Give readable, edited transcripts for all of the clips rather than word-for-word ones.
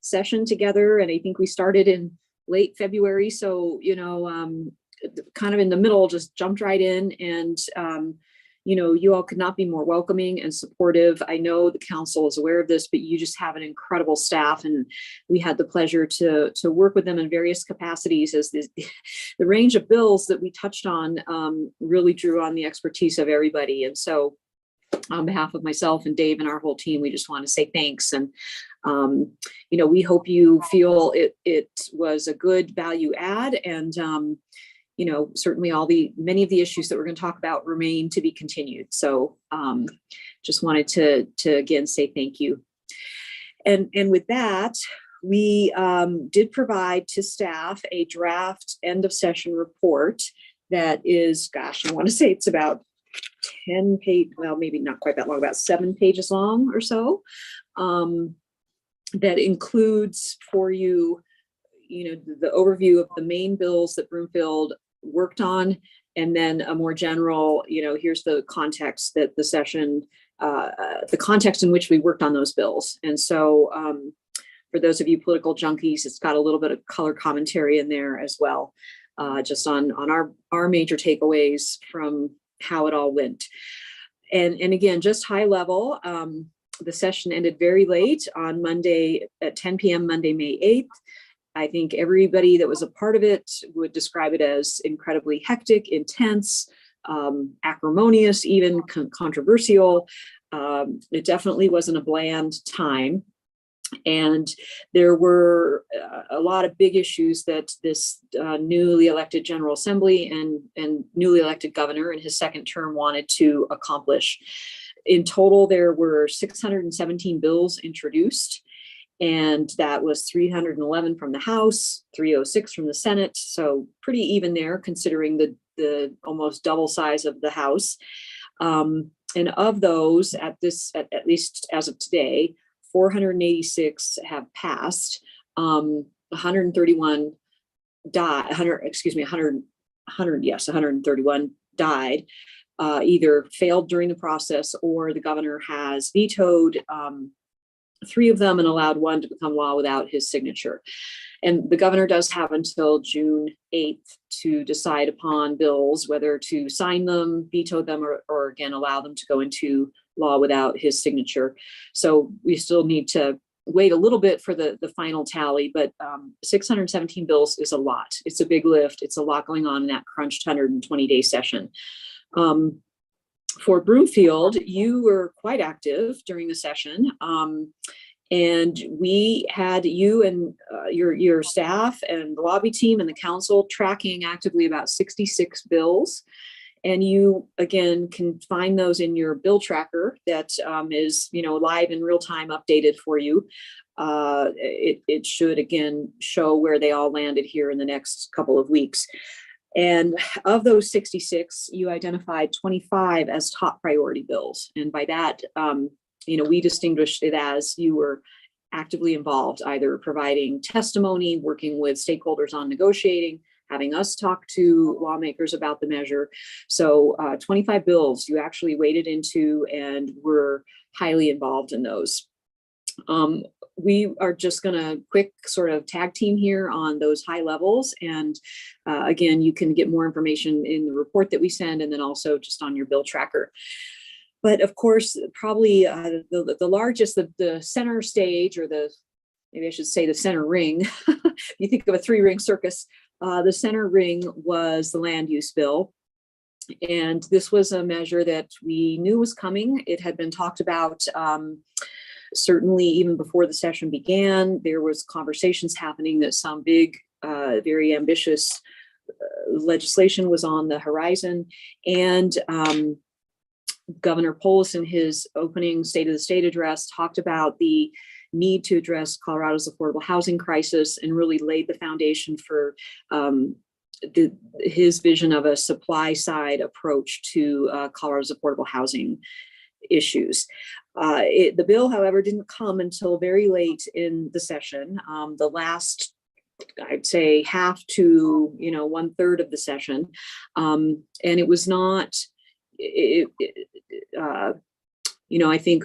session together, and I think we started in late February. So, kind of in the middle, just jumped right in, and you all could not be more welcoming and supportive. I know the council is aware of this, but you just have an incredible staff, and we had the pleasure to work with them in various capacities, as the range of bills that we touched on really drew on the expertise of everybody. And so on behalf of myself and Dave and our whole team, we just want to say thanks. And, we hope you feel it was a good value add, and certainly many of the issues that we're going to talk about remain to be continued. So just wanted to again say thank you. And with that, we did provide to staff a draft end of session report that is, I want to say it's about 10 page, well, maybe not quite that long, about 7 pages long or so. That includes for you, the overview of the main bills that Broomfield worked on, and then a more general, here's the context that the session, the context in which we worked on those bills. And so for those of you political junkies, it's got a little bit of color commentary in there as well, just on our major takeaways from how it all went. And again, just high level, the session ended very late on Monday at 10 p.m. Monday, May 8th. I think everybody that was a part of it would describe it as incredibly hectic, intense, acrimonious, even controversial. It definitely wasn't a bland time. And there were a lot of big issues that this newly elected General Assembly and newly elected governor in his second term wanted to accomplish. In total, there were 617 bills introduced, and that was 311 from the House, 306 from the Senate. So pretty even there, considering the almost double size of the House. And of those, at least as of today, 486 have passed. 131 died. 131 died. Either failed during the process, or the governor has vetoed 3 of them and allowed 1 to become law without his signature. And the governor does have until June 8th to decide upon bills, whether to sign them, veto them, or again, allow them to go into law without his signature. So we still need to wait a little bit for the final tally, but 617 bills is a lot. It's a big lift. It's a lot going on in that crunched 120-day session. For Broomfield, you were quite active during the session. And we had you and your staff and the lobby team and the council tracking actively about 66 bills. And you, again, can find those in your bill tracker that is, live in real time updated for you. It should, again, show where they all landed here in the next couple of weeks. And of those 66, you identified 25 as top priority bills. And by that, we distinguished it as you were actively involved, either providing testimony, working with stakeholders on negotiating, having us talk to lawmakers about the measure. So 25 bills you actually waded into and were highly involved in those. We are just going to quick sort of tag team here on those high levels. And again, you can get more information in the report that we send, and then also just on your bill tracker. But of course, probably the largest, the center stage, or maybe I should say the center ring, if you think of a 3-ring circus, the center ring was the land use bill. And this was a measure that we knew was coming. It had been talked about certainly even before the session began. There was conversations happening that some big, very ambitious legislation was on the horizon. And Governor Polis, in his opening State of the State address, talked about the need to address Colorado's affordable housing crisis and really laid the foundation for his vision of a supply side approach to Colorado's affordable housing issues. The bill, however, didn't come until very late in the session. The last, I'd say, half to 1/3 of the session, and it was not. I think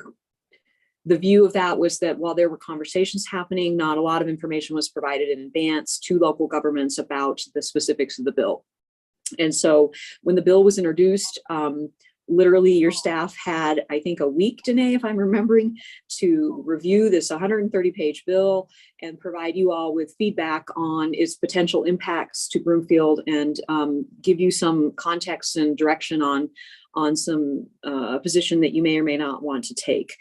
the view of that was that while there were conversations happening, not a lot of information was provided in advance to local governments about the specifics of the bill. And so when the bill was introduced, literally your staff had, I think, a week, Danae, if I'm remembering, to review this 130-page bill and provide you all with feedback on its potential impacts to Broomfield, and give you some context and direction on some position that you may or may not want to take.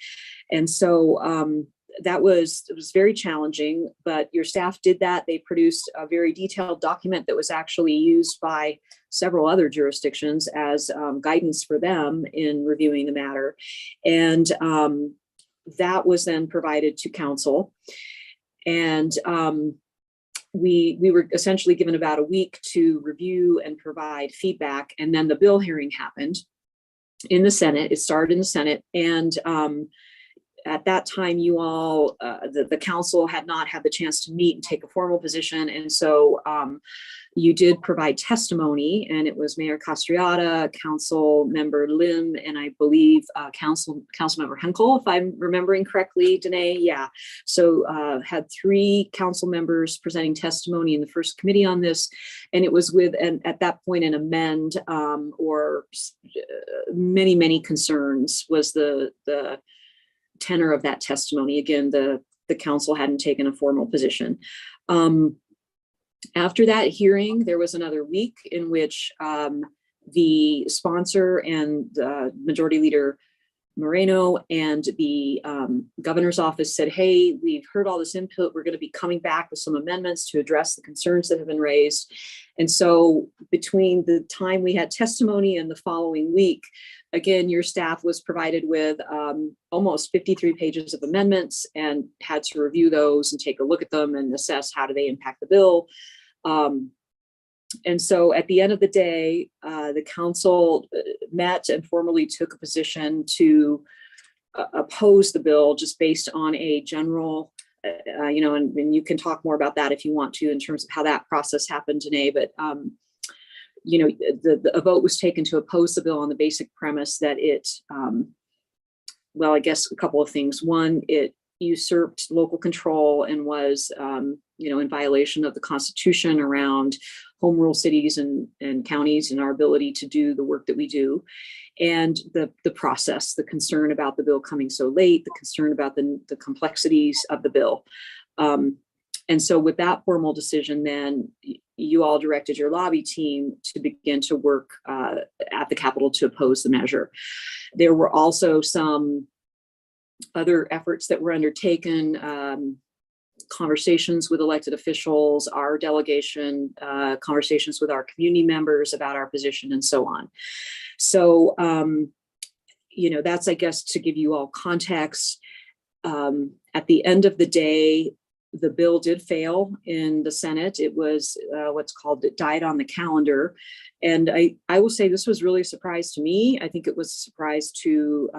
And so it was very challenging, but your staff did that. They produced a very detailed document that was actually used by several other jurisdictions as guidance for them in reviewing the matter. And that was then provided to council. And we were essentially given about a week to review and provide feedback. And then the bill hearing happened in the Senate. It started in the Senate. And at that time, you all, the council had not had the chance to meet and take a formal position. And so you did provide testimony, and it was Mayor Castriata, Council Member Lim, and I believe Council Member Henkel, if I'm remembering correctly, Danae. Yeah. So had 3 council members presenting testimony in the first committee on this. And it was with, and at that point, an amend or many, many concerns was the tenor of that testimony. Again, the council hadn't taken a formal position. After that hearing, there was another week in which the sponsor and Majority Leader Moreno and the governor's office said, hey, we've heard all this input. We're going to be coming back with some amendments to address the concerns that have been raised. And so between the time we had testimony and the following week, again, your staff was provided with almost 53 pages of amendments and had to review those and take a look at them and assess how do they impact the bill. And so at the end of the day, the council met and formally took a position to oppose the bill just based on a general, and you can talk more about that if you want to in terms of how that process happened today. But, a vote was taken to oppose the bill on the basic premise that it, well, I guess a couple of things. One, it usurped local control and was, in violation of the Constitution around home rule cities and counties and our ability to do the work that we do. And the process, the concern about the bill coming so late, the concern about the complexities of the bill. And so with that formal decision, then you all directed your lobby team to begin to work at the Capitol to oppose the measure. There were also some other efforts that were undertaken, conversations with elected officials, our delegation, conversations with our community members about our position, and so on. So, that's, I guess, to give you all context. At the end of the day, the bill did fail in the Senate. It was what's called, it died on the calendar. And I will say this was really a surprise to me. I think it was a surprise to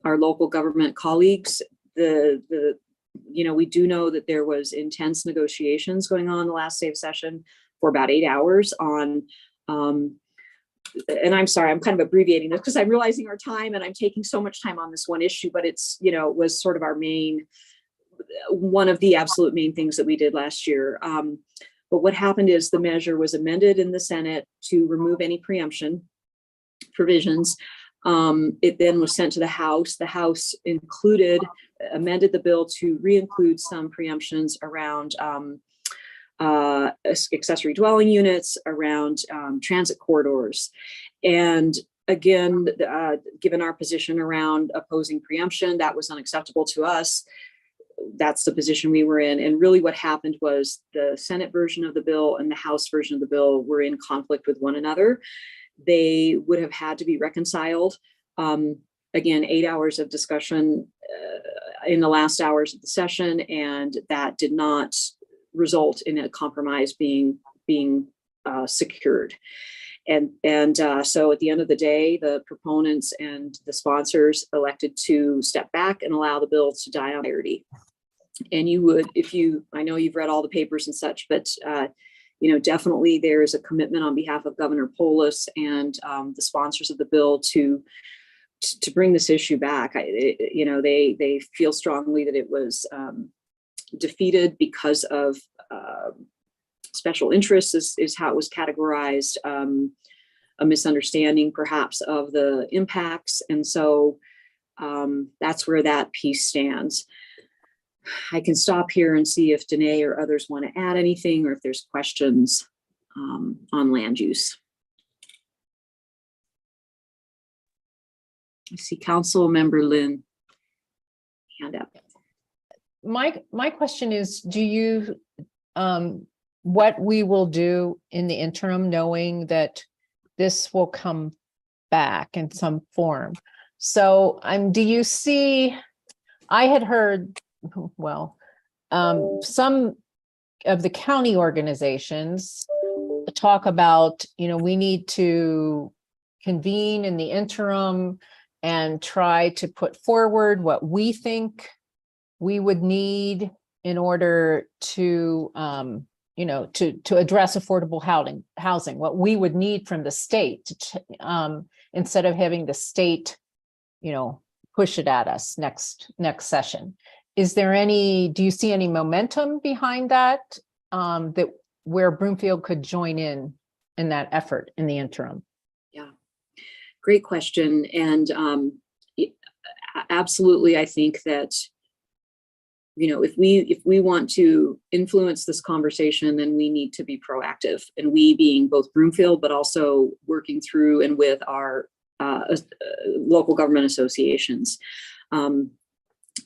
our local government colleagues. We do know that there was intense negotiations going on the last day of session for about 8 hours on, and I'm sorry, I'm kind of abbreviating this because I'm realizing our time and I'm taking so much time on this one issue, but it's, was sort of our one of the absolute main things that we did last year. But what happened is the measure was amended in the Senate to remove any preemption provisions. It then was sent to the House. The House amended the bill to re-include some preemptions around accessory dwelling units, around transit corridors. And again, given our position around opposing preemption, that was unacceptable to us. That's the position we were in. And really what happened was the Senate version of the bill and the House version of the bill were in conflict with one another. They would have had to be reconciled. Again, 8 hours of discussion in the last hours of the session, and that did not result in a compromise being secured. And so at the end of the day, the proponents and the sponsors elected to step back and allow the bill to die on entirety. And you would, I know you've read all the papers and such, but definitely there is a commitment on behalf of Governor Polis and the sponsors of the bill to to bring this issue back. They feel strongly that it was defeated because of special interests, is how it was categorized, a misunderstanding perhaps of the impacts. And so that's where that piece stands. I can stop here and see if Danae or others want to add anything, or if there's questions on land use. I see Council Member Lynn hand up. My question is, do you, what we will do in the interim, knowing that this will come back in some form? So do you see, I had heard, well, some of the county organizations talk about, we need to convene in the interim and try to put forward what we think we would need in order to, to address affordable housing, what we would need from the state, instead of having the state, push it at us next session. Is there do you see any momentum behind that, where Broomfield could join in that effort in the interim? Yeah, great question. And absolutely, I think that, if we want to influence this conversation, then we need to be proactive, and we being both Broomfield, but also working through and with our local government associations.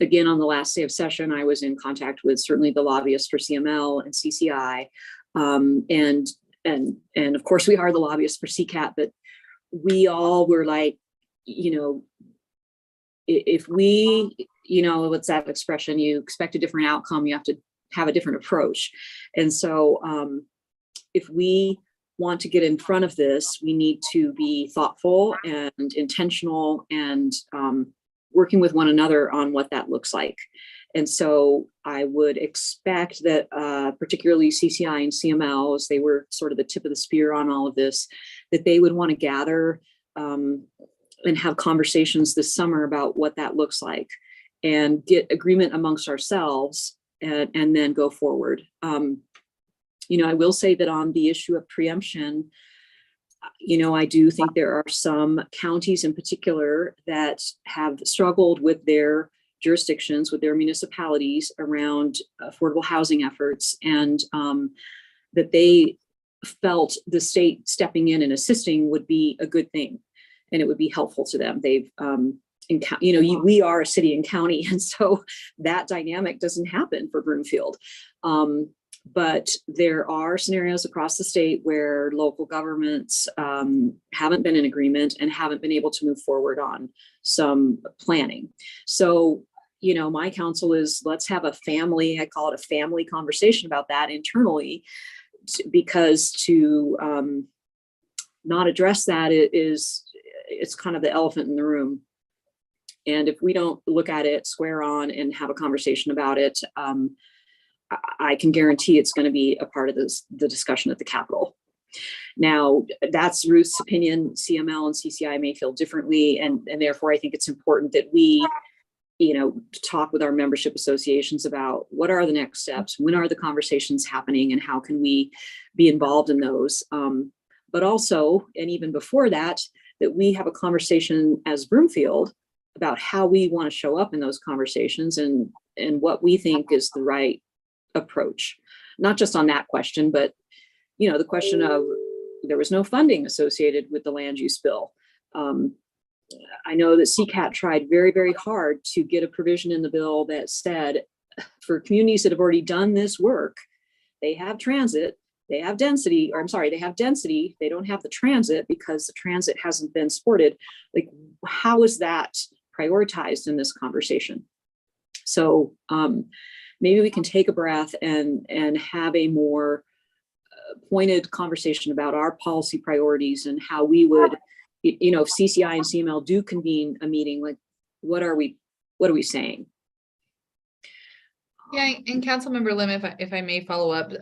Again, on the last day of session, I was in contact with certainly the lobbyists for CML and CCI, and of course we are the lobbyists for CCAT, but we all were like, if we, what's that expression? You expect a different outcome, you have to have a different approach. And so if we want to get in front of this, we need to be thoughtful and intentional, and working with one another on what that looks like. And so I would expect that particularly CCI and CML, as they were sort of the tip of the spear on all of this, that they would want to gather and have conversations this summer about what that looks like, and get agreement amongst ourselves, and then go forward. I will say that on the issue of preemption, I do think there are some counties in particular that have struggled with their jurisdictions, with their municipalities around affordable housing efforts, and that they felt the state stepping in and assisting would be a good thing, and it would be helpful to them. They've, we are a city and county, and so that dynamic doesn't happen for Broomfield. But there are scenarios across the state where local governments haven't been in agreement and haven't been able to move forward on some planning. So, my counsel is, let's have a family, I call it a family conversation about that internally, because to not address that it's kind of the elephant in the room. And if we don't look at it square on and have a conversation about it, I can guarantee it's going to be a part of the discussion at the Capitol. Now, that's Ruth's opinion. CML and CCI may feel differently, and therefore I think it's important that we, talk with our membership associations about what are the next steps, when are the conversations happening, and how can we be involved in those. But also, and even before that we have a conversation as Broomfield about how we want to show up in those conversations, and what we think is the right approach, not just on that question, but the question of, there was no funding associated with the land use bill. I know that CCAT tried very, very hard to get a provision in the bill that said, for communities that have already done this work, they have transit, they have density, they have density, they don't have the transit because the transit hasn't been supported. Like, how is that prioritized in this conversation? So maybe we can take a breath and have a more pointed conversation about our policy priorities, and how we would, if CCI and CML do convene a meeting, like, what are we saying? Yeah, and Councilmember Lim, if I may follow up,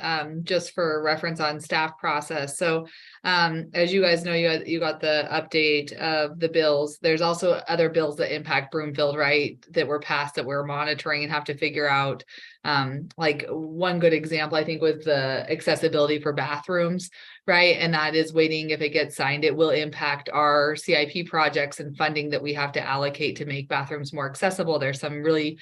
just for reference on staff process. So, as you guys know, you got the update of the bills. There's also other bills that impact Broomfield, right? That were passed that we're monitoring and have to figure out. Like one good example, I think, was the accessibility for bathrooms, right? And that is waiting. If it gets signed, it will impact our CIP projects and funding that we have to allocate to make bathrooms more accessible. There's some really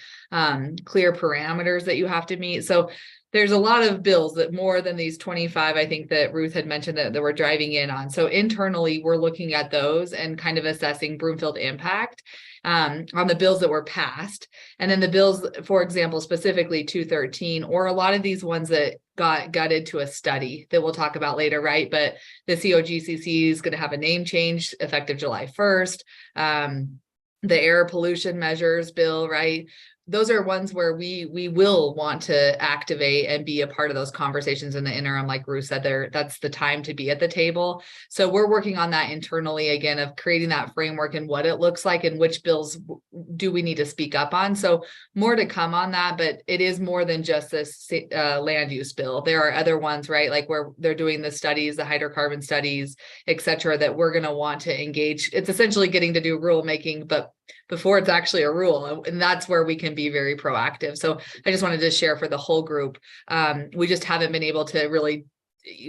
clear parameters that you have to meet. So there's a lot of bills that more than these 25, I think that Ruth had mentioned that we're driving in on. So internally, we're looking at those and kind of assessing Broomfield impact on the bills that were passed. And then the bills, for example, specifically 213, or a lot of these ones that got gutted to a study that we'll talk about later, right? But the COGCC is going to have a name change effective July 1st. The air pollution measures bill, right? Those are ones where we will want to activate and be a part of those conversations in the interim. Like Ruth said, that's the time to be at the table. So we're working on that internally, again, of creating that framework and what it looks like and which bills do we need to speak up on. So more to come on that, but it is more than just this land use bill. There are other ones, right? Like where they're doing the studies, the hydrocarbon studies, et cetera, that we're going to want to engage. It's essentially getting to do rulemaking, but before it's actually a rule, and that's where we can be very proactive. So I just wanted to share for the whole group. We just haven't been able to really,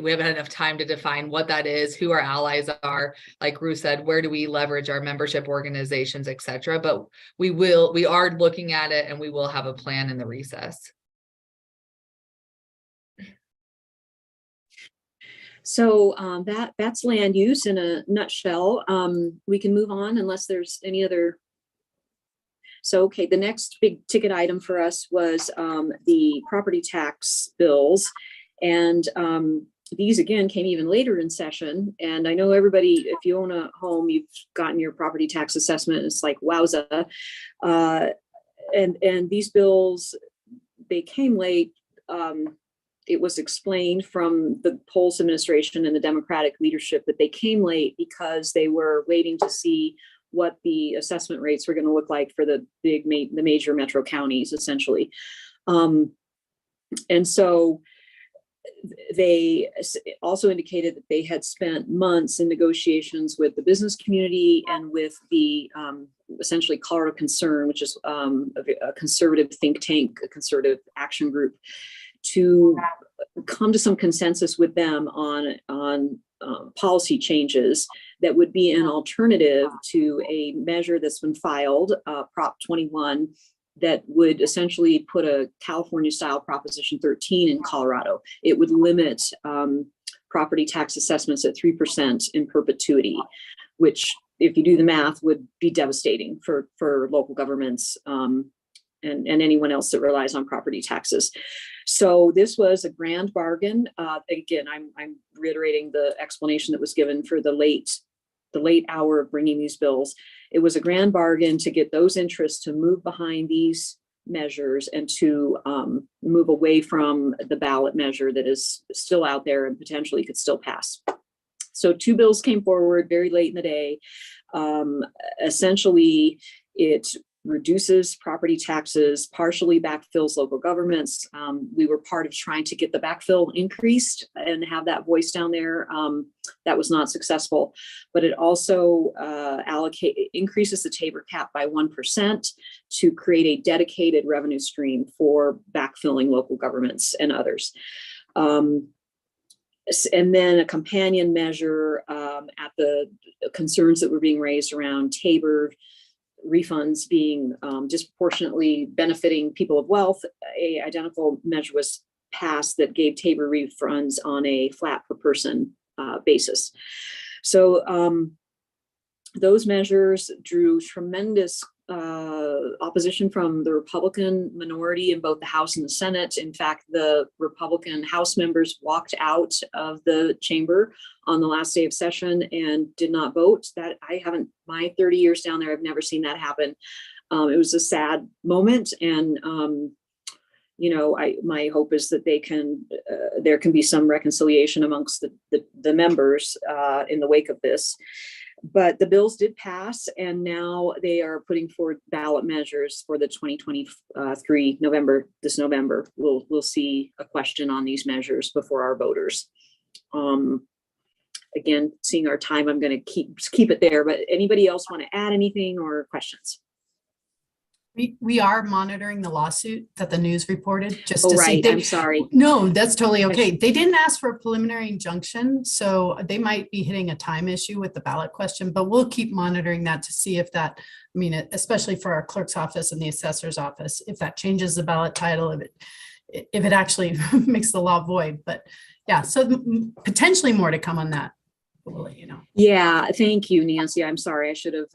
we haven't had enough time to define what that is, who our allies are, like Ruth said, where do we leverage our membership organizations, et cetera. But we are looking at it, and we will have a plan in the recess. So that's land use in a nutshell. We can move on unless there's any other. So, okay, the next big ticket item for us was the property tax bills. And these, again, came even later in session. And I know everybody, if you own a home, you've gotten your property tax assessment. It's like, wowza. And these bills, they came late. It was explained from the Polis administration and the Democratic leadership that they came late because they were waiting to see what the assessment rates were going to look like for the major metro counties, essentially. And so they also indicated that they had spent months in negotiations with the business community and with the essentially Colorado Concern, which is a conservative think tank, a conservative action group, to come to some consensus with them on policy changes that would be an alternative to a measure that's been filed, Prop 21, that would essentially put a California-style Proposition 13 in Colorado. It would limit property tax assessments at 3% in perpetuity, which, if you do the math, would be devastating for local governments and anyone else that relies on property taxes. So this was a grand bargain. Again, I'm reiterating the explanation that was given for the late hour of bringing these bills. It was a grand bargain to get those interests to move behind these measures and to move away from the ballot measure that is still out there and potentially could still pass. So two bills came forward very late in the day. Essentially, it reduces property taxes, partially backfills local governments. We were part of trying to get the backfill increased and have that voice down there. That was not successful, but it also increases the Tabor cap by 1% to create a dedicated revenue stream for backfilling local governments and others. And then a companion measure at the concerns that were being raised around Tabor refunds being disproportionately benefiting people of wealth. A identical measure was passed that gave Tabor refunds on a flat per person basis. So those measures drew tremendous opposition from the Republican minority in both the House and the Senate. In fact, the Republican House members walked out of the chamber on the last day of session and did not vote. That my 30 years down there, I've never seen that happen. It was a sad moment, and my hope is that there can be some reconciliation amongst the members in the wake of this. But the bills did pass, and now they are putting forward ballot measures for the 2023 November. This November, we'll see a question on these measures before our voters. Again, seeing our time, I'm going to keep it there. But anybody else want to add anything or questions? We are monitoring the lawsuit that the news reported just Oh, to see. right. I'm sorry. No, that's totally okay. They didn't ask for a preliminary injunction, so they might be hitting a time issue with the ballot question, but we'll keep monitoring that to see if that, I mean, especially for our clerk's office and the assessor's office, if that changes the ballot title, if it actually makes the law void. But yeah, so potentially more to come on that. We'll let you know. Yeah, thank you, Nancy. I'm sorry. I should have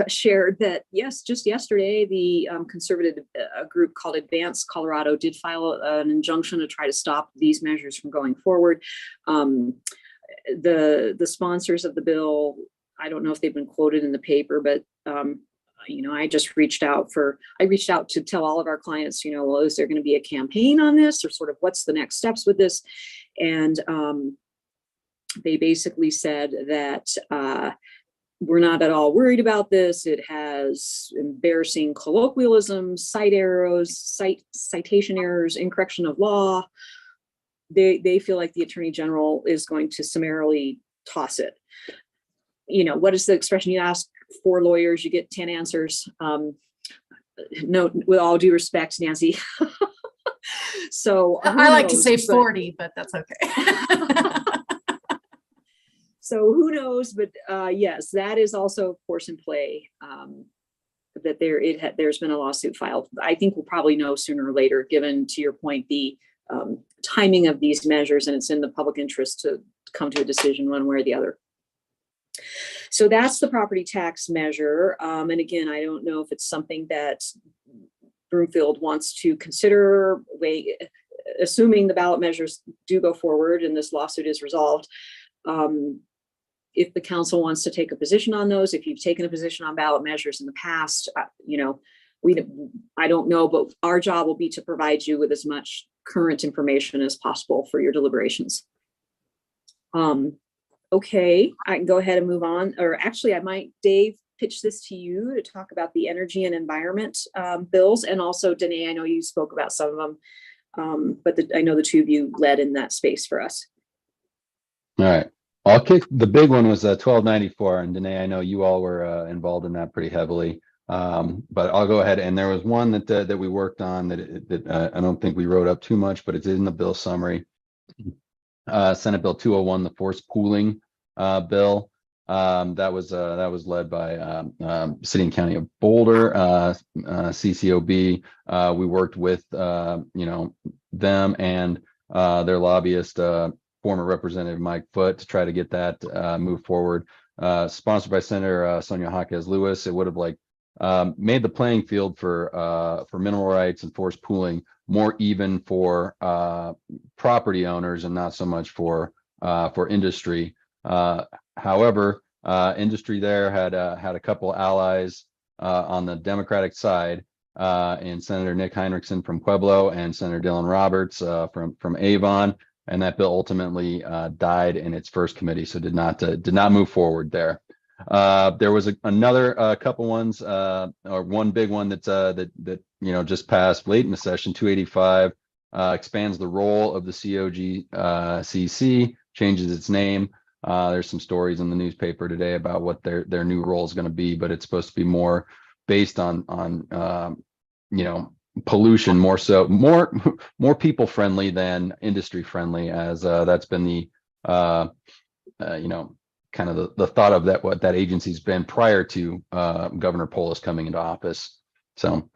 shared that. Yes, just yesterday, the conservative group called Advance Colorado did file an injunction to try to stop these measures from going forward. The sponsors of the bill, I don't know if they've been quoted in the paper, but I just reached out to tell all of our clients, well, is there going to be a campaign on this, or sort of what's the next steps with this? And they basically said that we're not at all worried about this. It has embarrassing colloquialisms, citation errors, incorrection of law. They feel like the Attorney General is going to summarily toss it. What is the expression? You ask 4 lawyers, you get 10 answers. No, with all due respect, Nancy. So I like to say 40, but that's okay. So who knows, but yes, that is also, of course, in play, that there's been a lawsuit filed. I think we'll probably know sooner or later, given, to your point, the timing of these measures, and it's in the public interest to come to a decision one way or the other. So that's the property tax measure. And again, I don't know if it's something that Broomfield wants to consider, assuming the ballot measures do go forward and this lawsuit is resolved. If the council wants to take a position on those, if you've taken a position on ballot measures in the past, I don't know, but our job will be to provide you with as much current information as possible for your deliberations. Okay, I can go ahead and move on, or actually I might, Dave, pitch this to you to talk about the energy and environment bills, and also Danae, I know you spoke about some of them, but I know the two of you led in that space for us. All right. I'll kick. The big one was 1294, and Danae, I know you all were involved in that pretty heavily. But I'll go ahead. And there was one that we worked on that I don't think we wrote up too much, but it's in the bill summary. Senate Bill 201, the forced pooling bill. That was led by City and County of Boulder, CCOB. We worked with them and their lobbyist, former Representative Mike Foote, to try to get that moved forward. Sponsored by Senator Sonia Jaquez Lewis. It would have made the playing field for mineral rights and forced pooling more even for property owners and not so much for industry. However, industry there had a couple allies on the Democratic side, and Senator Nick Heinrichsen from Pueblo and Senator Dylan Roberts from Avon. And that bill ultimately died in its first committee, so did not move forward there. There was another couple ones, or one big one that just passed late in the session. 285 expands the role of the COGCC, changes its name. There's some stories in the newspaper today about what their new role is going to be, but it's supposed to be more based on pollution, more people friendly than industry friendly, as that's been the kind of the thought of that, what that agency's been prior to Governor Polis coming into office. So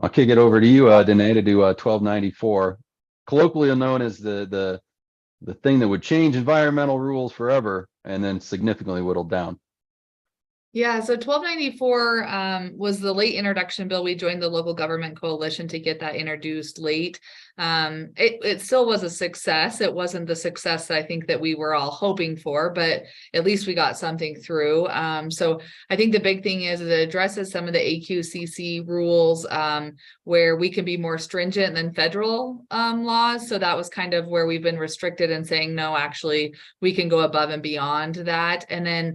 I'll kick it over to you, Danae, to do 1294, colloquially known as the thing that would change environmental rules forever and then significantly whittled down. Yeah, so 1294 was the late introduction bill. We joined the local government coalition to get that introduced late. It still was a success. It wasn't the success I think that we were all hoping for, but at least we got something through. So I think the big thing is it addresses some of the AQCC rules where we can be more stringent than federal laws. So that was kind of where we've been restricted and saying, no, actually, we can go above and beyond that. And then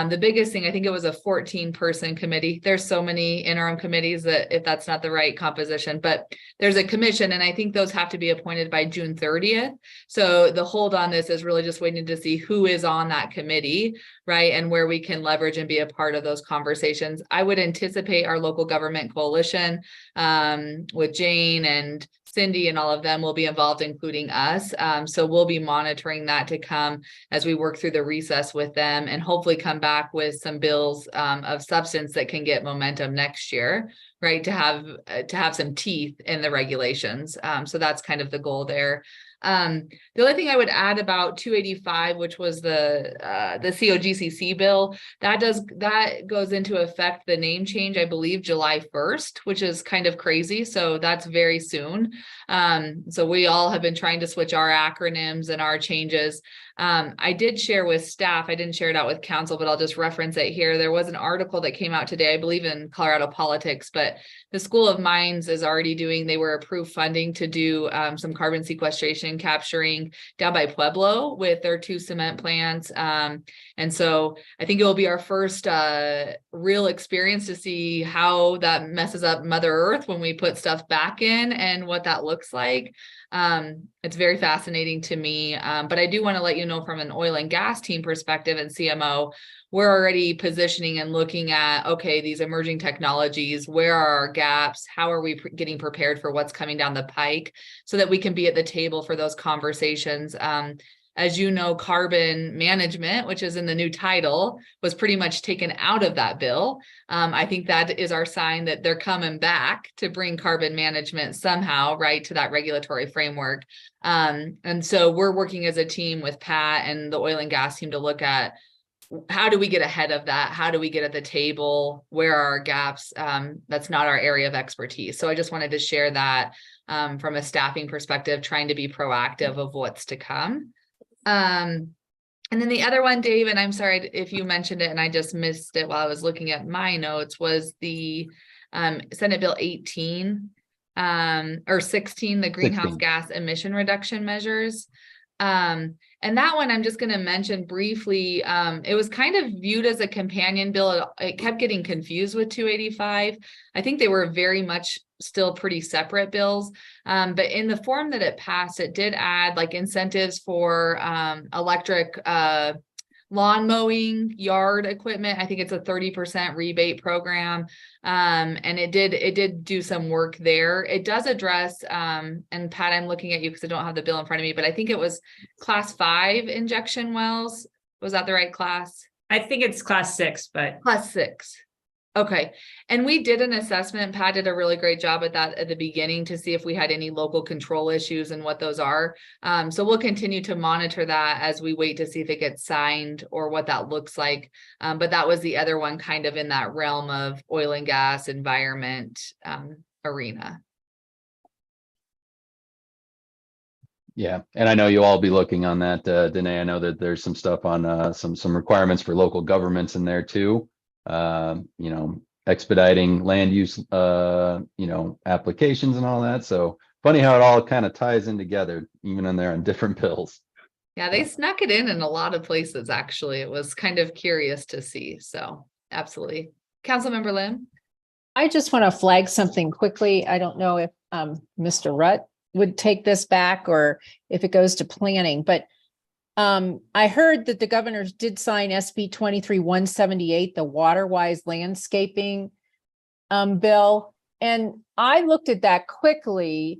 the biggest thing, I think it was a 14-person committee. There's so many interim committees that if that's not the right composition, but there's a commission, and I think those have to be appointed by June 30th. So the hold on this is really just waiting to see who is on that committee, right? And where we can leverage and be a part of those conversations. I would anticipate our local government coalition with Jane and Cindy and all of them will be involved, including us. So we'll be monitoring that to come as we work through the recess with them and hopefully come back with some bills of substance that can get momentum next year, right? To have some teeth in the regulations. So that's kind of the goal there. The other thing I would add about 285, which was the COGCC bill, that goes into effect, the name change, I believe, July 1st, which is kind of crazy. So that's very soon. So we all have been trying to switch our acronyms and our changes. I did share with staff, I didn't share it out with council, but I'll just reference it here. There was an article that came out today, I believe in Colorado Politics, but the School of Mines is already they were approved funding to do some carbon sequestration capturing down by Pueblo with their 2 cement plants. And so I think it will be our first real experience to see how that messes up Mother Earth when we put stuff back in and what that looks like. It's very fascinating to me, but I do want to let you know from an oil and gas team perspective and CMO, we're already positioning and looking at, okay, these emerging technologies, where are our gaps? How are we getting prepared for what's coming down the pike so that we can be at the table for those conversations? As you know, carbon management, which is in the new title, was pretty much taken out of that bill. I think that is our sign that they're coming back to bring carbon management somehow, right, to that regulatory framework. And so we're working as a team with Pat and the oil and gas team to look at how do we get ahead of that? How do we get at the table? Where are our gaps? That's not our area of expertise. So I just wanted to share that from a staffing perspective, trying to be proactive of what's to come. And then the other one, Dave, and I'm sorry if you mentioned it and I just missed it while I was looking at my notes, was the Senate Bill 18 or 16, the greenhouse 16. gas emission reduction measures. And that one I'm just going to mention briefly. It was kind of viewed as a companion bill. It kept getting confused with 285. I think they were very much still pretty separate bills. But in the form that it passed, it did add like incentives for electric lawn mowing, yard equipment. I think it's a 30% rebate program. And it did do some work there. It does address, and Pat, I'm looking at you because I don't have the bill in front of me, but I think it was class 5 injection wells. Was that the right class? I think it's class 6, but Class 6. Okay. And we did an assessment. Pat did a really great job at that at the beginning to see if we had any local control issues and what those are. So we'll continue to monitor that as we wait to see if it gets signed or what that looks like. But that was the other one kind of in that realm of oil and gas environment arena. Yeah, and I know you'll all be looking on that, Danae. I know that there's some stuff on some requirements for local governments in there too. You know, expediting land use, you know, applications and all that. So funny how it all kind of ties in together, even in there on different bills. Yeah, they snuck it in a lot of places, actually. It was kind of curious to see. So absolutely. Councilmember Lim? I just want to flag something quickly. I don't know if Mr. Rutt would take this back or if it goes to planning, but I heard that the governors did sign SB 23-178, the water-wise landscaping bill. And I looked at that quickly,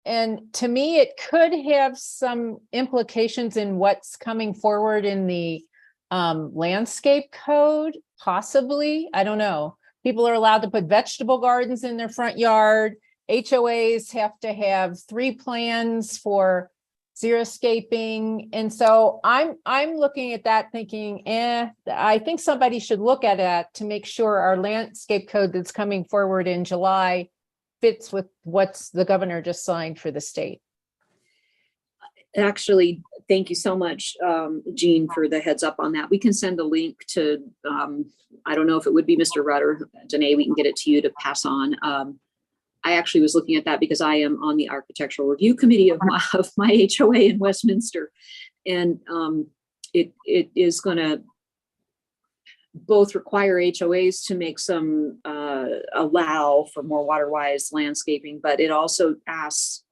and to me, it could have some implications in what's coming forward in the landscape code, possibly. I don't know. People are allowed to put vegetable gardens in their front yard. HOAs have to have 3 plans for xeriscaping. And so I'm looking at that thinking, I think somebody should look at that to make sure our landscape code that's coming forward in July fits with what's the governor just signed for the state. Actually, thank you so much, Jean, for the heads up on that. We can send a link to, I don't know if it would be Mr. Rudd or Danae, we can get it to you to pass on. I actually was looking at that because I am on the architectural review committee of my HOA in Westminster. And it is going to both require HOAs to make some, allow for more water-wise landscaping, but it also asks,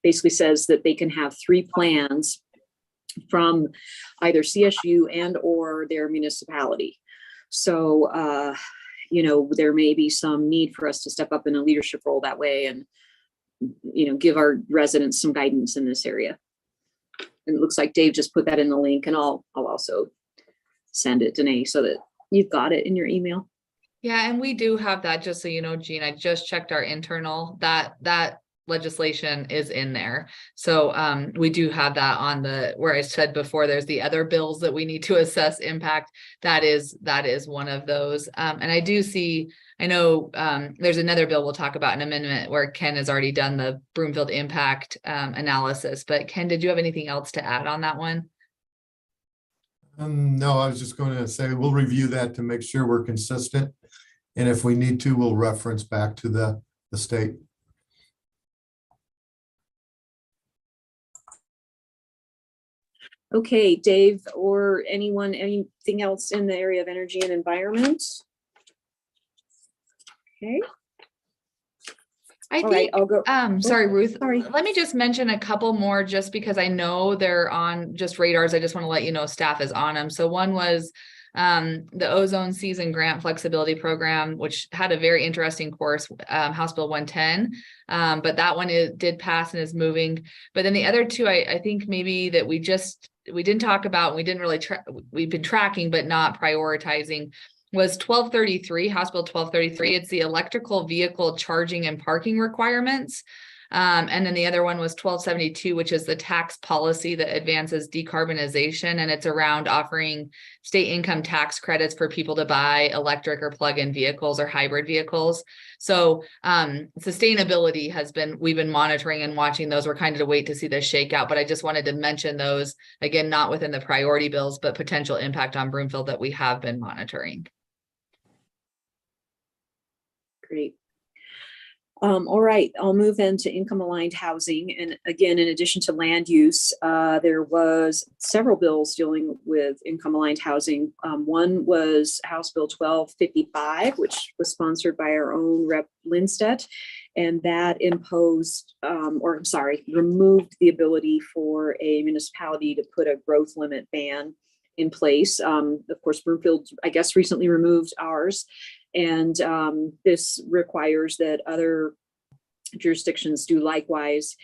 basically says that they can have 3 plans from either CSU and or their municipality. So, you know, there may be some need for us to step up in a leadership role that way and, you know, give our residents some guidance in this area. And it looks like Dave just put that in the link, and I'll also send it to Danae so that you've got it in your email. Yeah, and we do have that, just so you know, Jean, I just checked our internal, that legislation is in there. So we do have that on the, where I said before, there's the other bills that we need to assess impact. That is one of those. And I do see, I know there's another bill we'll talk about in a minute where Ken has already done the Broomfield impact analysis. But Ken, did you have anything else to add on that one? No, I was just going to say we'll review that to make sure we're consistent. And if we need to, we'll reference back to the state. Okay, Dave, or anyone, anything else in the area of energy and environment? Okay. I All right, think, I'll go. sorry, Ruth, Sorry. let me just mention a couple more just because I know they're on just radars. I just want to let you know staff is on them. So one was the ozone season grant flexibility program, which had a very interesting course, House Bill 110. But that one did pass and is moving. But then the other two, I think maybe that we didn't talk about, and we didn't really we've been tracking, but not prioritizing, was 1233, House Bill 1233. It's the electrical vehicle charging and parking requirements. And then the other one was 1272, which is the tax policy that advances decarbonization. And it's around offering state income tax credits for people to buy electric or plug-in vehicles or hybrid vehicles. So sustainability we've been monitoring and watching those. We're kind of to wait to see the shakeout, but I just wanted to mention those, again, not within the priority bills, but potential impact on Broomfield that we have been monitoring. Great. All right, I'll move into income aligned housing. And again, in addition to land use, there was several bills dealing with income aligned housing. One was House Bill 1255, which was sponsored by our own Rep. Lindstedt. And that removed the ability for a municipality to put a growth limit ban in place. Of course, Broomfield, I guess, recently removed ours. And this requires that other jurisdictions do likewise.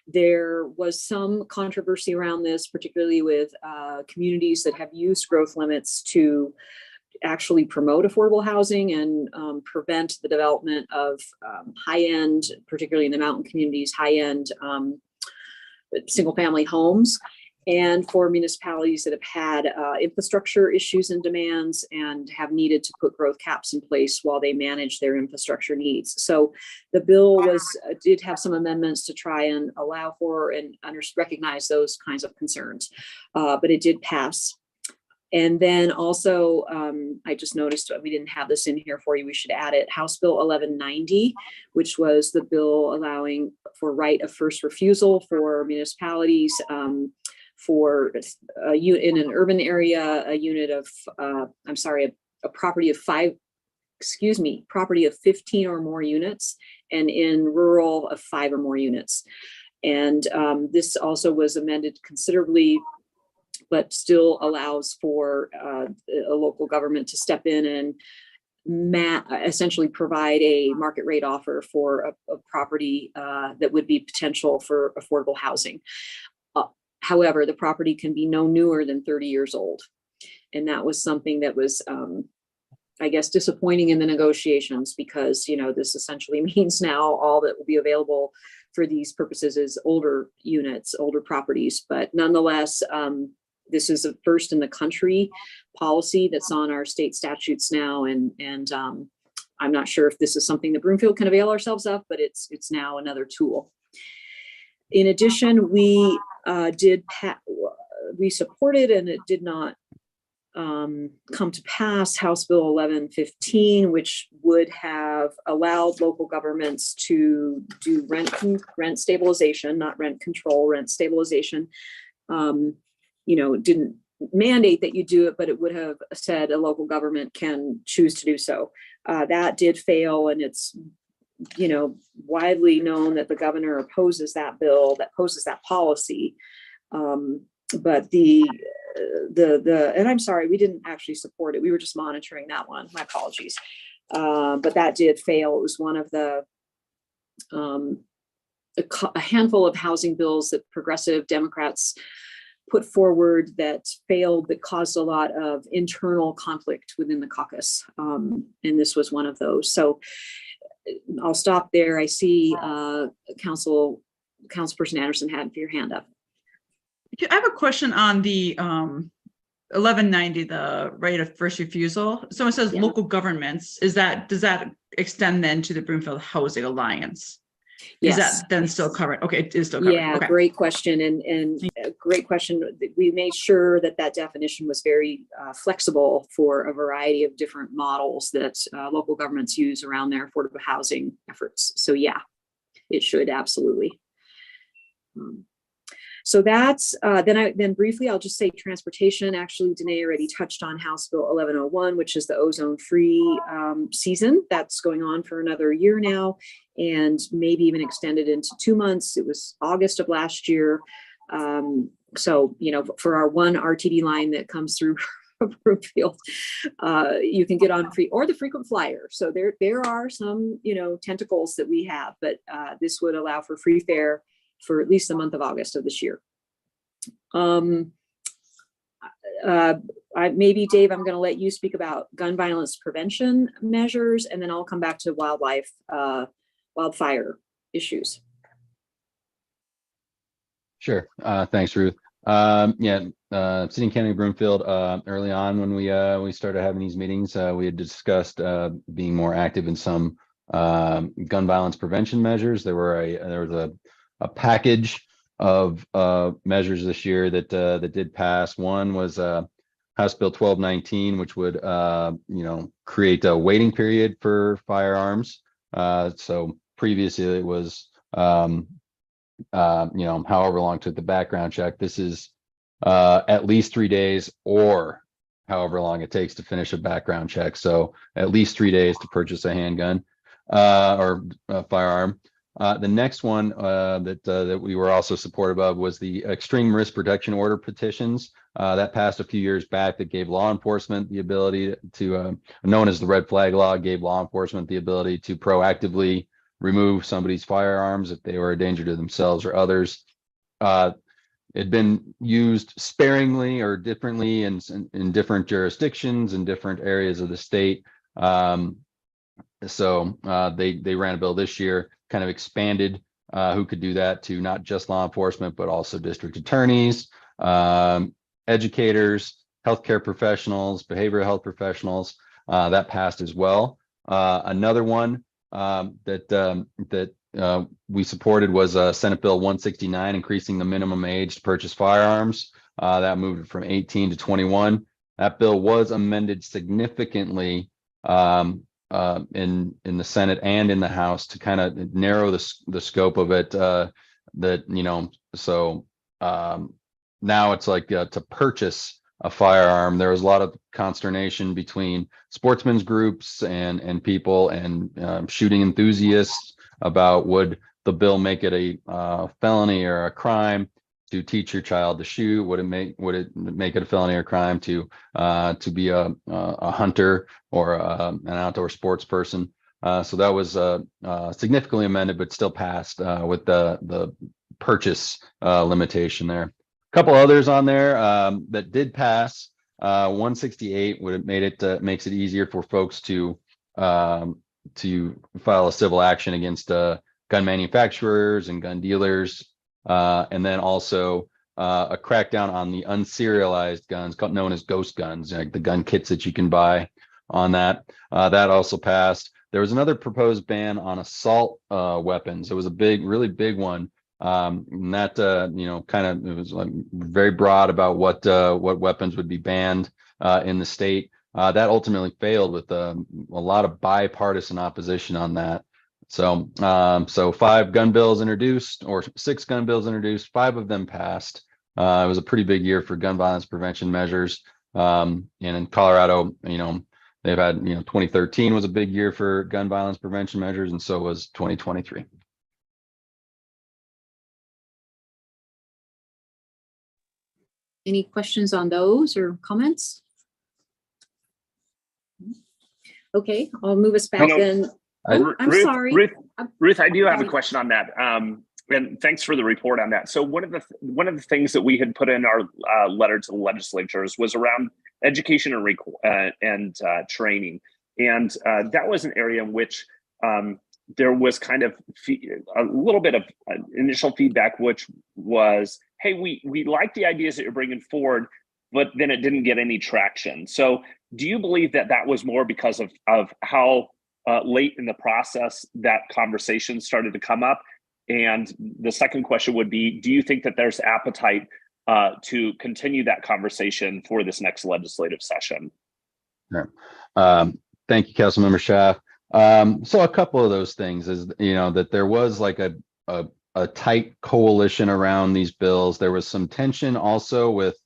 There was some controversy around this, particularly with communities that have used growth limits to actually promote affordable housing and prevent the development of high-end, particularly in the mountain communities, high-end single-family homes. And for municipalities that have had infrastructure issues and demands and have needed to put growth caps in place while they manage their infrastructure needs. So the bill did have some amendments to try and allow for and recognize those kinds of concerns, but it did pass. And then also, I just noticed we didn't have this in here for you. We should add it. House Bill 1190, which was the bill allowing for right of first refusal for municipalities for in an urban area, a unit of, a property of property of 15 or more units, and in rural of 5 or more units. And this also was amended considerably, but still allows for a local government to step in and essentially provide a market rate offer for a property that would be potential for affordable housing. However, the property can be no newer than 30 years old. And that was something that was, I guess, disappointing in the negotiations because, this essentially means now all that will be available for these purposes is older units, older properties, but nonetheless, this is a first in the country policy that's on our state statutes now, and I'm not sure if this is something that Broomfield can avail ourselves of, but it's now another tool. In addition, we supported, and it did not come to pass, House Bill 1115, which would have allowed local governments to do rent stabilization, not rent control, rent stabilization. It didn't mandate that you do it, but it would have said a local government can choose to do so. That did fail, and it's widely known that the governor opposes that bill, that opposes that policy. But and I'm sorry, we didn't actually support it. We were just monitoring that one. My apologies. But that did fail. It was one of the a handful of housing bills that progressive Democrats put forward that failed, that caused a lot of internal conflict within the caucus. And this was one of those. So I'll stop there. I see Councilperson Anderson had your hand up. I have a question on the 1190, the right of first refusal. So it says local governments. Does that extend then to the Broomfield Housing Alliance? Is that then still covered? Okay, it is still covered. Yeah, okay. Great question. And a great question. We made sure that definition was very flexible for a variety of different models that local governments use around their affordable housing efforts. So yeah, it should absolutely. So that's then briefly, I'll just say transportation. Actually, Danae already touched on House Bill 1101, which is the ozone-free season. That's going on for another year now, and maybe even extended into 2 months. It was August of last year. So, for our one RTD line that comes through Broomfield, you can get on free or the frequent flyer. So there are some, tentacles that we have, but this would allow for free fare for at least the month of August of this year. Maybe Dave, I'm going to let you speak about gun violence prevention measures, and then I'll come back to wildfire issues. Sure. Thanks, Ruth. City and County of Broomfield, early on when we started having these meetings, we had discussed being more active in some gun violence prevention measures. There was a package of measures this year that did pass. One was House Bill 1219, which would create a waiting period for firearms. So previously it was however long took the background check. This is at least 3 days or however long it takes to finish a background check. So at least 3 days to purchase a handgun or a firearm. The next one that we were also supportive of was the extreme risk protection order petitions that passed a few years back, that gave law enforcement the ability to, known as the red flag law, gave law enforcement the ability to proactively remove somebody's firearms if they were a danger to themselves or others. It'd been used sparingly or differently in different jurisdictions and different areas of the state. So they ran a bill this year, kind of expanded who could do that to not just law enforcement, but also district attorneys, educators, healthcare professionals, behavioral health professionals. That passed as well. Another one that we supported was Senate Bill 169, increasing the minimum age to purchase firearms. That moved from 18 to 21. That bill was amended significantly in the Senate and in the House to kind of narrow the scope of it. Now it's like to purchase a firearm. There was a lot of consternation between sportsmen's groups and people and shooting enthusiasts about, would the bill make it a felony or a crime to teach your child to shoot? Would it make it a felony or crime to be a hunter or an outdoor sports person? So that was significantly amended, but still passed with the purchase limitation there. A couple others on there that did pass. 168 makes it easier for folks to file a civil action against gun manufacturers and gun dealers. And then also a crackdown on the unserialized guns known as ghost guns, like the gun kits that you can buy on that. That also passed. There was another proposed ban on assault weapons. It was a really big one. And that, it was like very broad about what weapons would be banned in the state. That ultimately failed with a lot of bipartisan opposition on that. So, 5 gun bills introduced, or 6 gun bills introduced, 5 of them passed. It was a pretty big year for gun violence prevention measures. And in Colorado, they've had, 2013 was a big year for gun violence prevention measures, and so was 2023. Any questions on those or comments? Okay, I'll move us back No. then. Oh, I'm sorry. Ruth, I do have a Go question on that. And thanks for the report on that. So one of the things that we had put in our letter to the legislatures was around education and training, and that was an area in which there was kind of a little bit of initial feedback, which was, hey, we like the ideas that you're bringing forward, but then it didn't get any traction. So do you believe that that was more because of how late in the process that conversation started to come up? And the second question would be, do you think that there's appetite to continue that conversation for this next legislative session? Sure. Thank you, Councilmember Schaaf. So a couple of those things is, that there was like a tight coalition around these bills. There was some tension also with,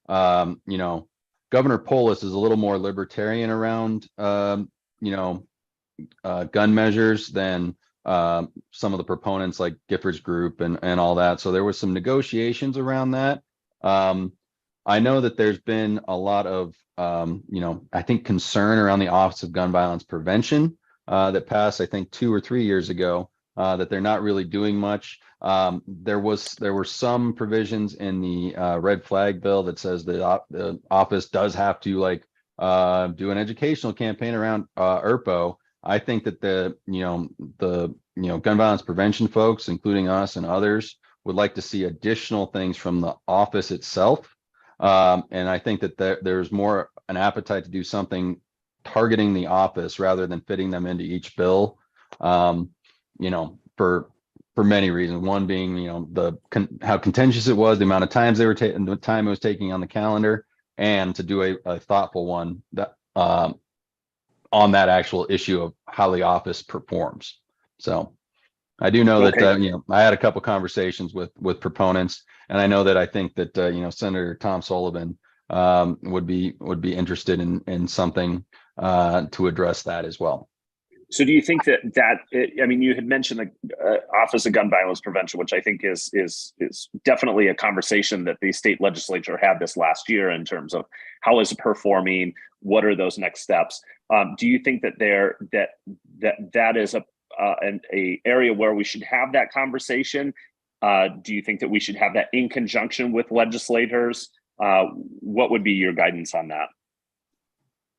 Governor Polis is a little more libertarian around, gun measures than some of the proponents like Giffords Group and all that. So there was some negotiations around that. I know that there's been a lot of, I think concern around the Office of Gun Violence Prevention that passed, I think 2 or 3 years ago, that they're not really doing much. There were some provisions in the red flag bill that says that the office does have to do an educational campaign around ERPO. I think that the gun violence prevention folks, including us and others, would like to see additional things from the office itself. And I think that there's more an appetite to do something targeting the office rather than fitting them into each bill. For many reasons. One being, how contentious it was, the amount of times they were taking, the time it was taking on the calendar, and to do a thoughtful one that on that actual issue of how the office performs. So I do know that, I had a couple conversations with proponents, and I know that I think that, Senator Tom Sullivan would be interested in something to address that as well. So do you think that you had mentioned the Office of Gun Violence Prevention, which I think is definitely a conversation that the state legislature had this last year in terms of how is it performing, what are those next steps? Do you think that that is an area where we should have that conversation? Do you think that we should have that in conjunction with legislators? What would be your guidance on that?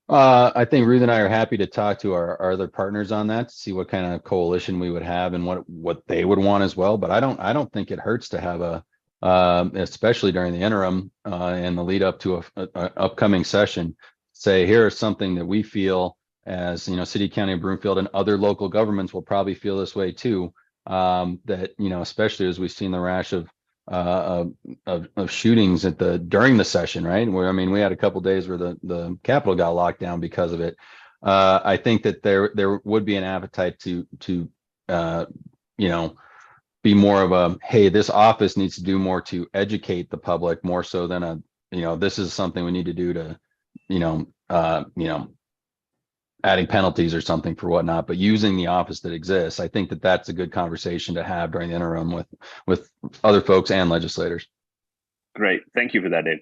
I think Ruth and I are happy to talk to our other partners on that to see what kind of coalition we would have and what they would want as well. But I don't think it hurts to have especially during the interim and the lead up to a upcoming session, say, here's something that we feel as, City, County of Broomfield and other local governments will probably feel this way too. That, especially as we've seen the rash of shootings during the session, right? Where, we had a couple of days where the Capitol got locked down because of it. I think that there would be an appetite to be more of a, hey, this office needs to do more to educate the public more so than this is something we need to do to, adding penalties or something for whatnot, but using the office that exists. I think that that's a good conversation to have during the interim with other folks and legislators. Great. Thank you for that, Dave.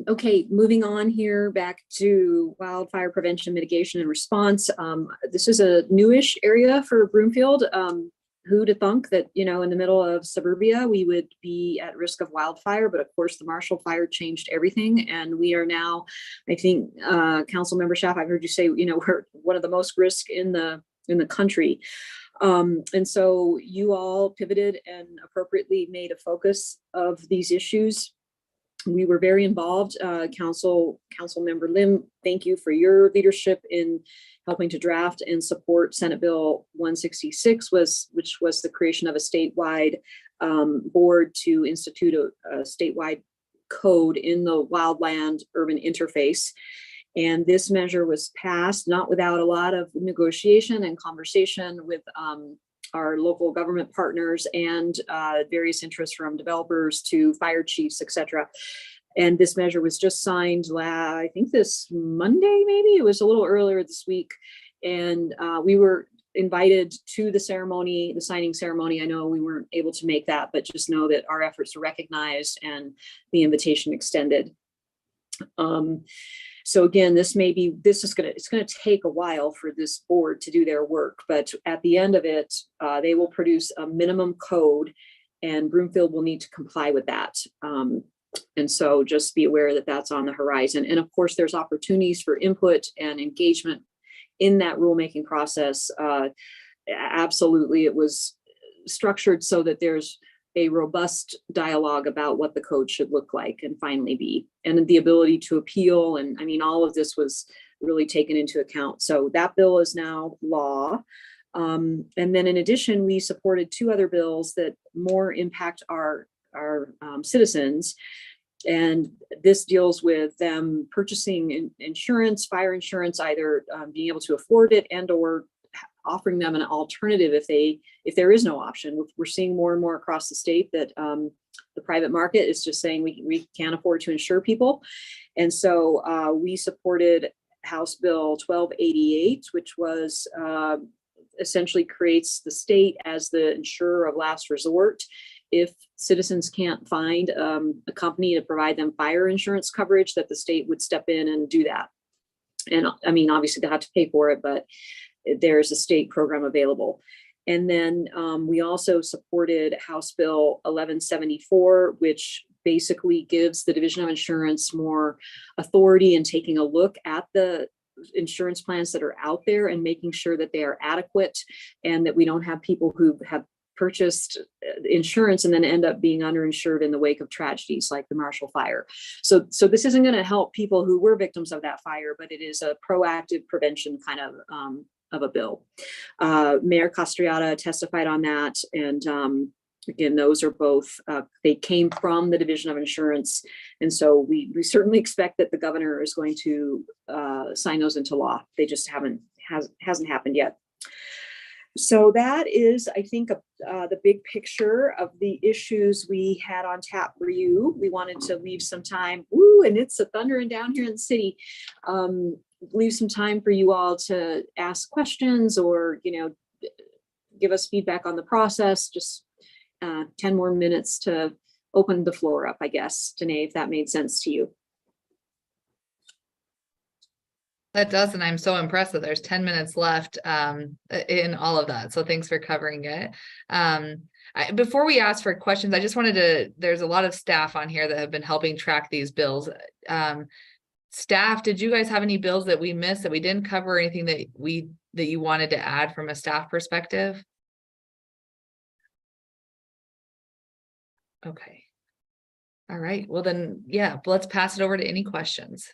Okay, moving on here back to wildfire prevention, mitigation, and response. This is a newish area for Broomfield. Who to thunk that, in the middle of suburbia, we would be at risk of wildfire, but of course the Marshall Fire changed everything. And we are now, I think, Councilmember Schaaf, I've heard you say, we're one of the most risk in the in the country. And so you all pivoted and appropriately made a focus of these issues. We were very involved. Council Member Lim, thank you for your leadership in helping to draft and support Senate Bill 166, which was the creation of a statewide board to institute a statewide code in the wildland urban interface. And this measure was passed not without a lot of negotiation and conversation with our local government partners and various interests from developers to fire chiefs, et cetera. And this measure was just signed, I think this Monday, maybe it was a little earlier this week. And we were invited to the ceremony, the signing ceremony. I know we weren't able to make that, but just know that our efforts were recognized and the invitation extended. So again, it's going to take a while for this board to do their work, but at the end of it, they will produce a minimum code and Broomfield will need to comply with that. And so just be aware that that's on the horizon. And of course, there's opportunities for input and engagement in that rulemaking process. Absolutely, it was structured so that there's a robust dialogue about what the code should look like and finally be, and the ability to appeal. And I mean, all of this was really taken into account. So that bill is now law. And then in addition, we supported two other bills that more impact our citizens. And this deals with them purchasing insurance, fire insurance, either being able to afford it and or offering them an alternative if there is no option. We're seeing more and more across the state that the private market is just saying we can't afford to insure people. And so we supported House Bill 1288, which was essentially creates the state as the insurer of last resort. If citizens can't find a company to provide them fire insurance coverage, that the state would step in and do that. And I mean, obviously they have to pay for it, but there's a state program available. And then we also supported House Bill 1174, which basically gives the Division of Insurance more authority in taking a look at the insurance plans that are out there and making sure that they are adequate and that we don't have people who have purchased insurance and then end up being underinsured in the wake of tragedies like the Marshall Fire. So this isn't going to help people who were victims of that fire, but it is a proactive prevention kind of a bill. Mayor Castriata testified on that. And again, those are both, they came from the Division of Insurance. And so we certainly expect that the governor is going to sign those into law. They just hasn't happened yet. So that is, I think, the big picture of the issues we had on tap for you. We wanted to leave some time, and it's a thundering down here in the city, leave some time for you all to ask questions or, give us feedback on the process. Just 10 more minutes to open the floor up, I guess, Danae, if that made sense to you. That does, and I'm so impressed that there's 10 minutes left in all of that. So thanks for covering it. Before we ask for questions, I just wanted to, there's a lot of staff on here that have been helping track these bills. Staff, did you guys have any bills that we missed that we didn't cover, or anything that you wanted to add from a staff perspective? Okay. All right. Well then, yeah, let's pass it over to any questions.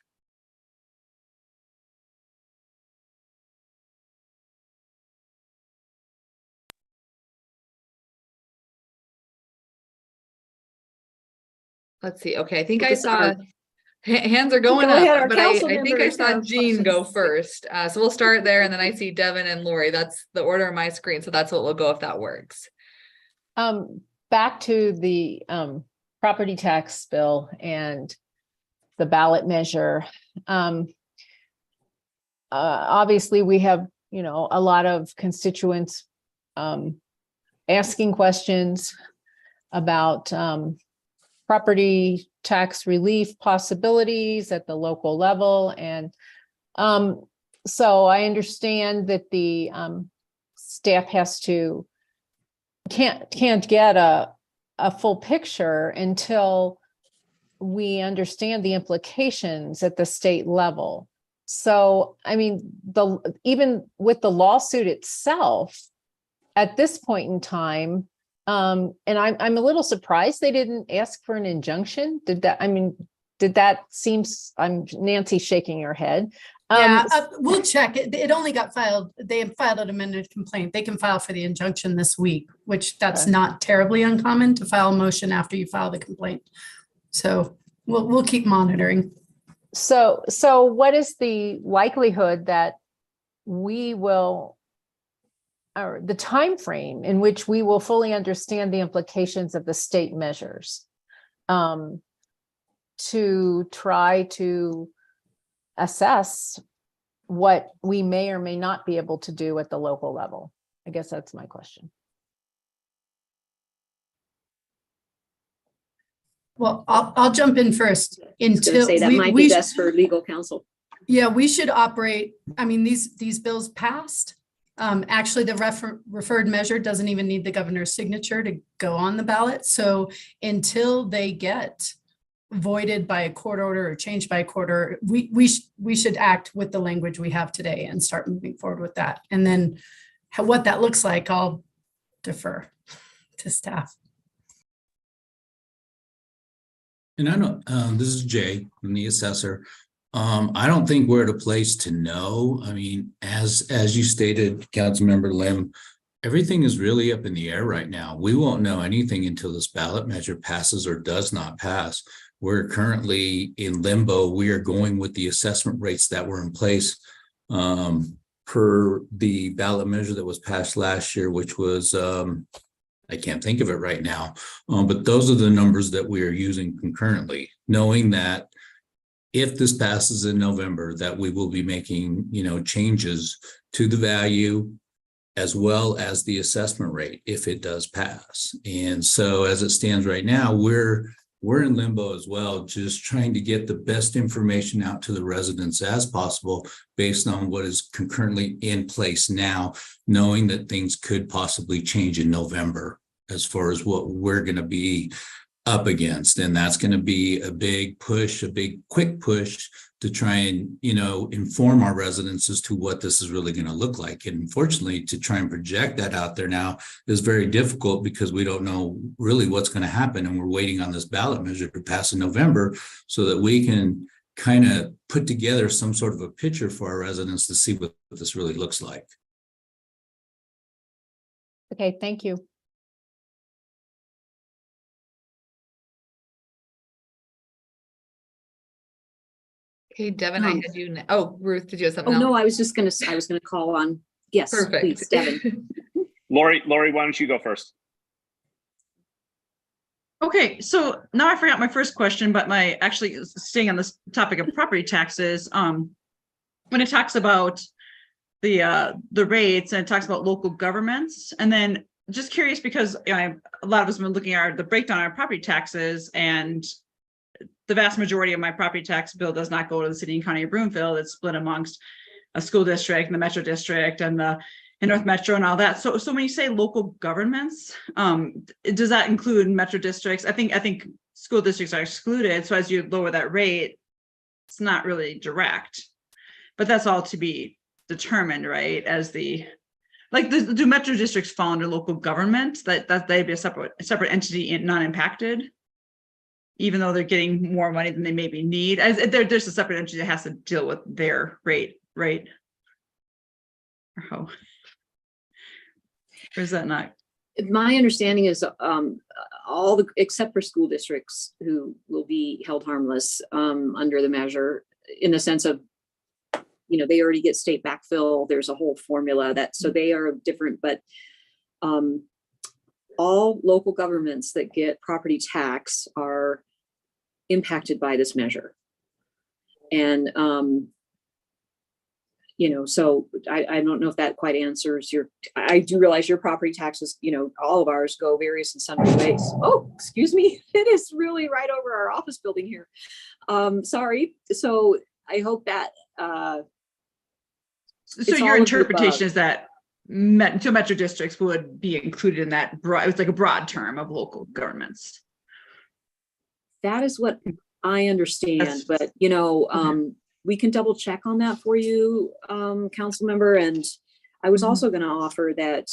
Let's see. Okay, I think I saw hands are going up, but I think I saw Jean go first. So we'll start there, and then I see Devin and Lori. That's the order on my screen, so that's what we'll go if that works. Back to the property tax bill and the ballot measure. Obviously, we have a lot of constituents asking questions about property tax relief possibilities at the local level. And so I understand that the staff can't get a full picture until we understand the implications at the state level. So, I mean, even with the lawsuit itself, at this point in time, and I'm a little surprised they didn't ask for an injunction. Did that seems, Nancy shaking her head. Yeah, we'll check it. It only got filed. They filed an amended complaint. They can file for the injunction this week, which that's Okay. not terribly uncommon to file a motion after you file the complaint. So we'll keep monitoring. So what is the likelihood that we will, or the time frame in which we will fully understand the implications of the state measures, to try to assess what we may or may not be able to do at the local level? I guess that's my question. Well, I'll jump in first. I was gonna say that might be best for legal counsel. Yeah, we should operate. I mean, these bills passed. Actually, the referred measure doesn't even need the governor's signature to go on the ballot. So until they get voided by a court order or changed by a court order, we should act with the language we have today and start moving forward with that. And then what that looks like, I'll defer to staff. And I don't, this is Jay, I'm the assessor. I don't think we're at a place to know. I mean, as you stated, Councilmember Lim, everything is really up in the air right now. We won't know anything until this ballot measure passes or does not pass. We're currently in limbo. We are going with the assessment rates that were in place per the ballot measure that was passed last year, which was, I can't think of it right now, but those are the numbers that we are using concurrently, knowing that if this passes in November, that we will be making, changes to the value as well as the assessment rate if it does pass. And so as it stands right now, we're in limbo as well, just trying to get the best information out to the residents as possible based on what is concurrently in place now, knowing that things could possibly change in November as far as what we're going to be up against. And that's going to be a big push, a big quick push to try and, inform our residents as to what this is really going to look like. And unfortunately, to try and project that out there now is very difficult because we don't know really what's going to happen. And we're waiting on this ballot measure to pass in November so that we can kind of put together some sort of a picture for our residents to see what this really looks like. Okay, thank you. Okay, Devin, I had you. Oh, Ruth, did you have something Oh, else? no, I was gonna call on, yes, Perfect. please, Devin. Lori, why don't you go first? Okay, so now I forgot my first question, but actually staying on this topic of property taxes, when it talks about the rates and it talks about local governments, and then just curious because a lot of us have been looking at the breakdown of property taxes, and the vast majority of my property tax bill does not go to the city and county of Broomfield. It's split amongst a school district and the metro district and the North Metro and all that. So when you say local governments, does that include metro districts? I think school districts are excluded. So as you lower that rate, it's not really direct, but that's all to be determined, right? As do metro districts fall under local government? That they'd be a separate entity and non-impacted, even though they're getting more money than they maybe need. As there's a separate entity that has to deal with their rate, right? Or how? Or is that not? My understanding is except for school districts who will be held harmless under the measure, in the sense of, they already get state backfill. There's a whole formula so they are different, but all local governments that get property tax are impacted by this measure. And, so I don't know if that quite answers I do realize your property taxes, all of ours go various and sundry ways. Oh, excuse me. It is really right over our office building here. Sorry. So I hope that, so your interpretation is that metro districts would be included in that broad, it's like a broad term of local governments. That is what I understand, but we can double check on that for you, council member. And I was also going to offer that,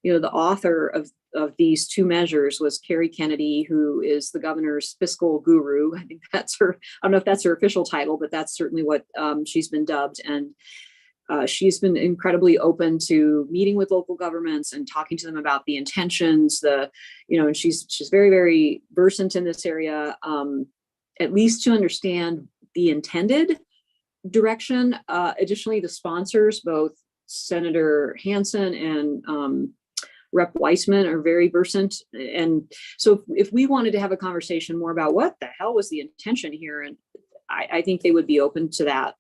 the author of these two measures was Carrie Kennedy, who is the governor's fiscal guru. I think that's her, I don't know if that's her official title, but that's certainly what she's been dubbed. And she's been incredibly open to meeting with local governments and talking to them about the intentions, and she's very, very versant in this area, at least to understand the intended direction. Additionally, the sponsors, both Senator Hansen and Rep. Weissman, are very versant. And so if we wanted to have a conversation more about what the hell was the intention here, and I think they would be open to that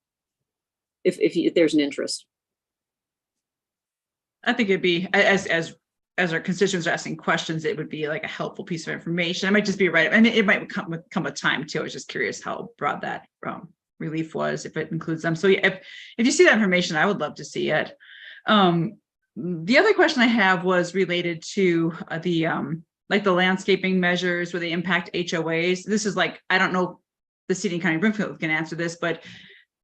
if there's an interest. I think it'd be, as our constituents are asking questions, it would be like a helpful piece of information. It might just be right. I mean, it might come with time too. I was just curious how broad that relief was, if it includes them. So yeah, if you see that information, I would love to see it. The other question I have was related to the landscaping measures where they impact HOAs. This is like, I don't know, the City and County of Broomfield can answer this, but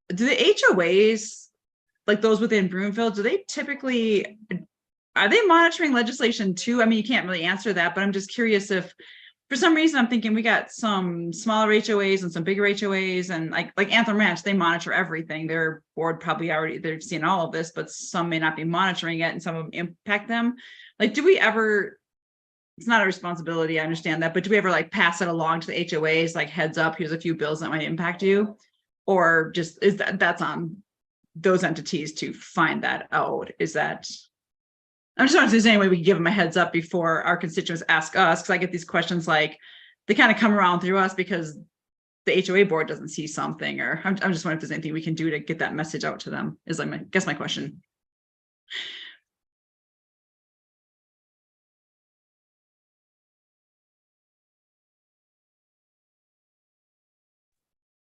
do the HOAs, like those within Broomfield, are they monitoring legislation too? I mean, you can't really answer that, but I'm just curious if for some reason I'm thinking we got some smaller HOAs and some bigger HOAs, and like Anthem Ranch, they monitor everything. Their board probably they've seen all of this, but some may not be monitoring it and some of them impact them. Like, do we ever, it's not a responsibility, I understand that, but do we ever like pass it along to the HOAs, like heads up, here's a few bills that might impact you? Or just is that's on those entities to find that out? Is that, I'm just wondering if there's any way we can give them a heads up before our constituents ask us, because I get these questions like they kind of come around through us because the HOA board doesn't see something, or I'm just wondering if there's anything we can do to get that message out to them, is like my question.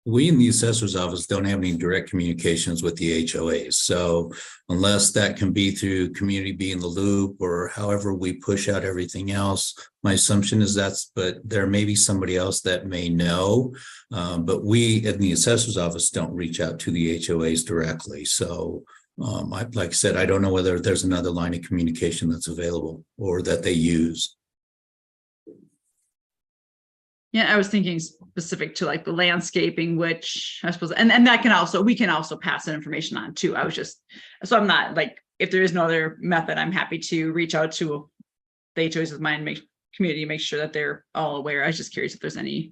We in the assessor's office don't have any direct communications with the HOAs. So unless that can be through community be in the loop or however we push out everything else, my assumption is but there may be somebody else that may know. But we in the assessor's office don't reach out to the HOAs directly. So like I said, I don't know whether there's another line of communication that's available or that they use. Yeah, I was thinking specific to like the landscaping, which I suppose, and that we can also pass that information on too. So I'm not like, if there is no other method, I'm happy to reach out to the HOAs of mine, community, make sure that they're all aware. I was just curious if there's any,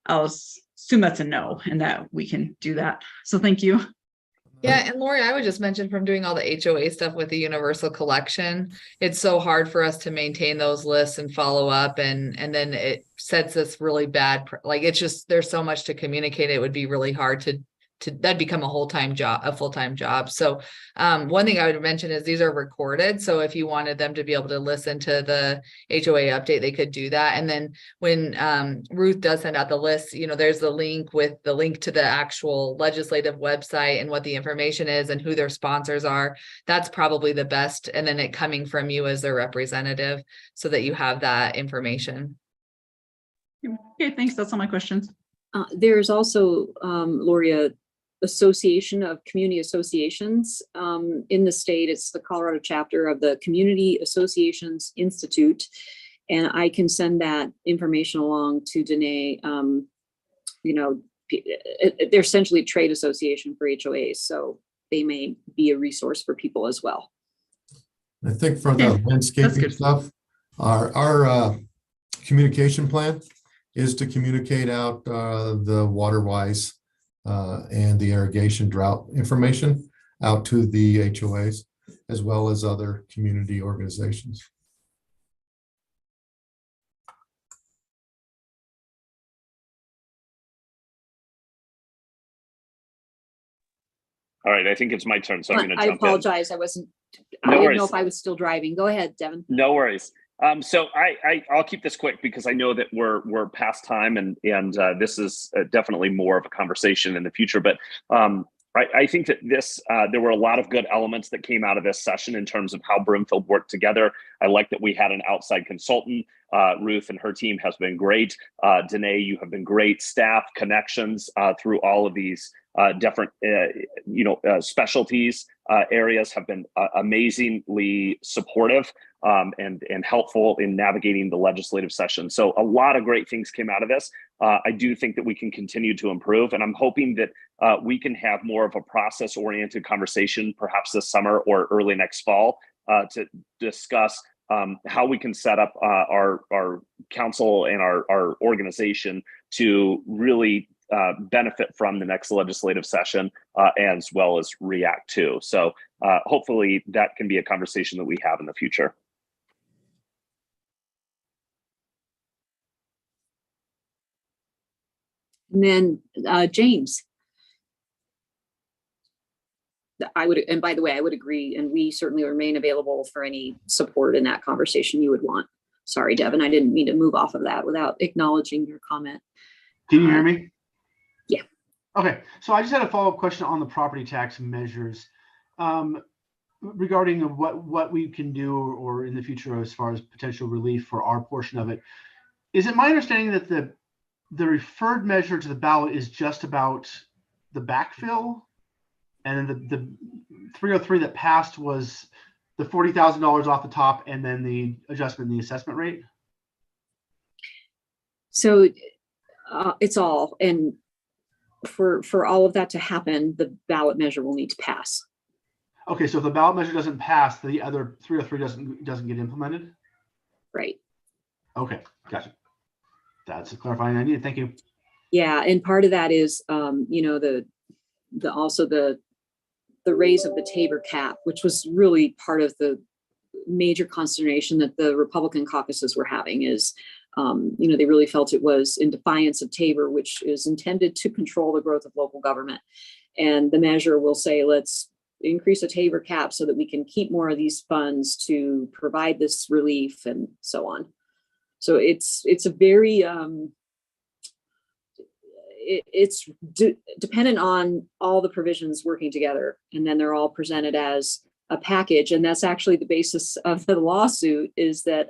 I'll assume that's a no and that we can do that. So thank you. Yeah, and Lori, I would just mention from doing all the HOA stuff with the universal collection, it's so hard for us to maintain those lists and follow up, and then it sets us really bad. Like, it's just, there's so much to communicate. It would be really hard to that'd become a full-time job. So one thing I would mention is these are recorded. So if you wanted them to be able to listen to the HOA update, they could do that. And then when Ruth does send out the list, there's the link to the actual legislative website and what the information is and who their sponsors are. That's probably the best. And then it coming from you as their representative so that you have that information. Okay, thanks. That's all my questions. There's also, Lori, association of community associations in the state. It's the Colorado chapter of the Community Associations Institute, and I can send that information along to Danae. They're essentially a trade association for HOAs, so they may be a resource for people as well. I think for the landscaping stuff, our communication plan is to communicate out the water-wise and the irrigation drought information out to the HOAs, as well as other community organizations. All right, I think it's my turn, so I'm going to jump in. I apologize. I didn't know if I was still driving. Go ahead, Devin. No worries. So I'll keep this quick because I know that we're past time, and this is definitely more of a conversation in the future. But I think that there were a lot of good elements that came out of this session in terms of how Broomfield worked together. I like that we had an outside consultant. Ruth and her team has been great. Danae, you have been great. Staff connections through all of these different, specialties areas have been amazingly supportive and helpful in navigating the legislative session. So a lot of great things came out of this. I do think that we can continue to improve, and I'm hoping that we can have more of a process-oriented conversation, perhaps this summer or early next fall, to discuss how we can set up our council and our organization to really benefit from the next legislative session, as well as react to. So hopefully that can be a conversation that we have in the future. And then James. I would, and by the way, I would agree, and we certainly remain available for any support in that conversation you would want. Sorry, Devin, I didn't mean to move off of that without acknowledging your comment. Can you hear me? Yeah. Okay, so I just had a follow-up question on the property tax measures regarding what we can do or in the future as far as potential relief for our portion of it. Is it my understanding that the referred measure to the ballot is just about the backfill? And then the 303 that passed was the $40,000 off the top, and then the adjustment in the assessment rate? So it's all, and for all of that to happen, the ballot measure will need to pass. Okay, so if the ballot measure doesn't pass, the other 303 doesn't get implemented? Right. Okay, gotcha. That's a clarifying I needed. Thank you. Yeah, and part of that is, also the raise of the Tabor cap, which was really part of the major consternation that the Republican caucuses were having, is, they really felt it was in defiance of Tabor, which is intended to control the growth of local government. And the measure will say, let's increase the Tabor cap so that we can keep more of these funds to provide this relief and so on. So it's a very, it's dependent on all the provisions working together, and then they're all presented as a package. And that's actually the basis of the lawsuit, is that,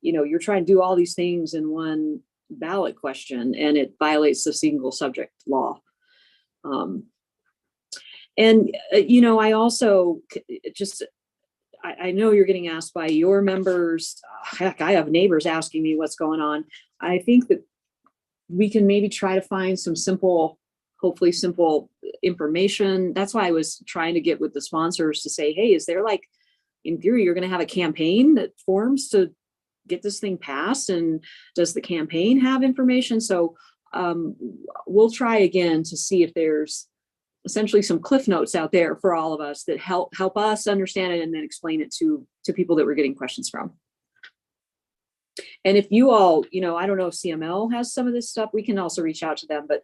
you're trying to do all these things in one ballot question, and it violates the single subject law. I also I know you're getting asked by your members. Heck, I have neighbors asking me what's going on. I think that we can maybe try to find some hopefully simple information. That's why I was trying to get with the sponsors to say, hey, is there, like, in theory, you're going to have a campaign that forms to get this thing passed? And does the campaign have information? So we'll try again to see if there's essentially some cliff notes out there for all of us that help us understand it and then explain it to people that we're getting questions from. And if you all, I don't know if CML has some of this stuff, we can also reach out to them, but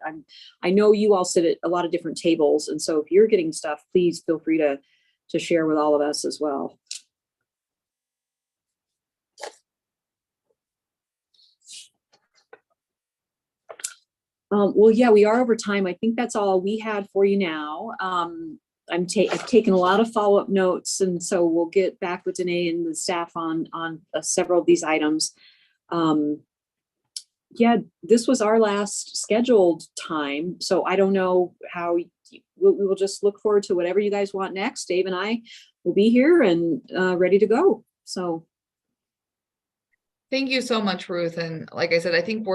I know you all sit at a lot of different tables. And so if you're getting stuff, please feel free to share with all of us as well. Well, yeah, we are over time. I think that's all we had for you now. I've taken a lot of follow-up notes, and so we'll get back with Danae and the staff on several of these items. Yeah, this was our last scheduled time, so I don't know how we will just look forward to whatever you guys want next. Dave and I will be here and ready to go. So. Thank you so much, Ruth. And like I said, I think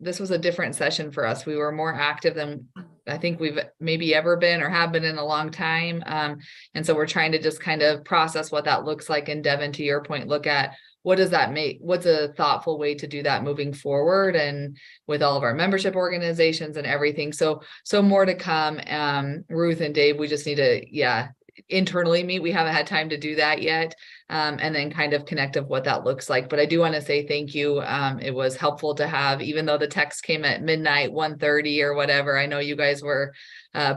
this was a different session for us. We were more active than I think we've maybe ever been or have been in a long time. And so we're trying to just kind of process what that looks like. And Devin, to your point, look at what does that make? What's a thoughtful way to do that moving forward, and with all of our membership organizations and everything. So more to come. Ruth and Dave, we just need to, internally meet. We haven't had time to do that yet. And then kind of connect of what that looks like. But I do want to say thank you. It was helpful to have, even though the text came at midnight, 1:30 or whatever. I know you guys were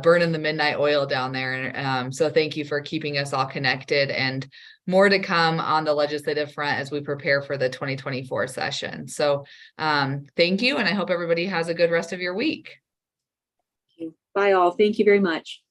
burning the midnight oil down there. So thank you for keeping us all connected, and more to come on the legislative front as we prepare for the 2024 session. So thank you. And I hope everybody has a good rest of your week. Bye all. Thank you very much.